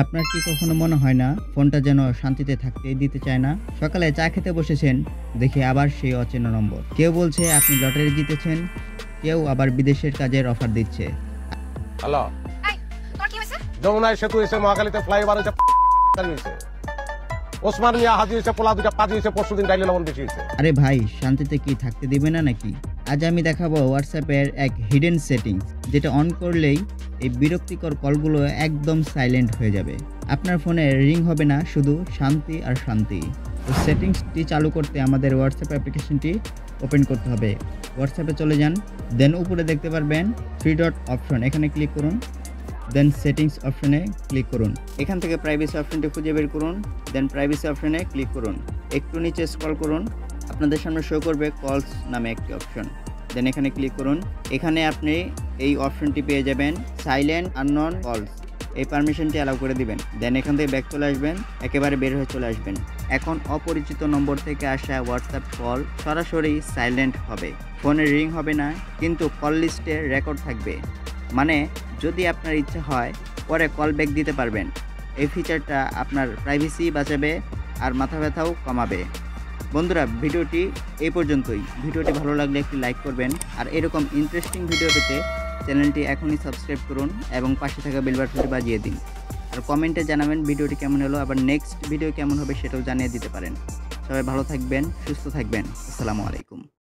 আপনার কি কখনো মনে হয় না ফোনটা যেন শান্তিতে থাকতেই দিতে চায় না? সকালে চা খেতে বসেছেন, দেখে আবার সেই অচেনা নম্বর। কেউ বলছে আপনি লটারি জিতেছেন, কেউ আবার বিদেশের কাজের অফার দিচ্ছে। হ্যালো, এই তোর কি হয়েছে? যমুনায় সেতু হয়েছে, মহাখালীতে ফ্লাইওভার হয়েছে, হয়েছে ওসমান মিয়া হাজি হয়েছে, পোলা দুটা পাজি হয়েছে, পরশুদিন ডাইলে লবণ বেশি হয়েছে। আরে ভাই, শান্তিতে কি থাকতে দিবে না নাকি? আজ আমি দেখাবো হোয়াটসঅ্যাপের এক হিডেন সেটিংস, যেটা অন করলেই এই বিরক্তিকর কলগুলো একদম সাইলেন্ট হয়ে যাবে। আপনার ফোনে রিং হবে না, শুধু শান্তি আর শান্তি। তো সেটিংসটি চালু করতে আমাদের হোয়াটসঅ্যাপ অ্যাপ্লিকেশনটি ওপেন করতে হবে। হোয়াটসঅ্যাপে চলে যান, দেন উপরে দেখতে পারবেন 3 ডট অপশন, এখানে ক্লিক করুন। দেন সেটিংস অপশনে ক্লিক করুন। এখান থেকে প্রাইভেসি অপশনটি খুঁজে বের করুন। দেন প্রাইভেসি অপশনে ক্লিক করুন। একটু নিচে স্ক্রল করুন, আপনাদের সামনে শো করবে কলস নামে একটি অপশন। দেন এখানে ক্লিক করুন। এখানে আপনি এই অপশনটি পেয়ে যাবেন, সাইলেন্ট আননোন কলস। এই পারমিশনটি অ্যালাউ করে দিবেন। দেন এখান থেকে ব্যাক চলে আসবেন, একেবারে বের হয়ে চলে আসবেন। এখন অপরিচিত নম্বর থেকে আসা হোয়াটসঅ্যাপ কল সরাসরি সাইলেন্ট হবে। ফোনে রিং হবে না, কিন্তু কল লিস্টে রেকর্ড থাকবে। মানে যদি আপনার ইচ্ছা হয় পরে কল ব্যাক দিতে পারবেন। এই ফিচারটা আপনার প্রাইভেসি বাঁচাবে আর মাথা ব্যথাও কমাবে। বন্ধুরা, ভিডিওটি এই পর্যন্তই। ভিডিওটি ভালো লাগলে একটি লাইক করবেন, আর এরকম ইন্টারেস্টিং ভিডিও পেতে চ্যানেলটি এখনই সাবস্ক্রাইব করুন এবং পাশে থাকা বেল বাটনটি বাজিয়ে দিন। আর কমেন্টে জানাবেন ভিডিওটি কেমন হলো, আবার নেক্সট ভিডিও কেমন হবে সেটাও জানিয়ে দিতে পারেন। সবাই ভালো থাকবেন, সুস্থ থাকবেন। আসসালামু আলাইকুম।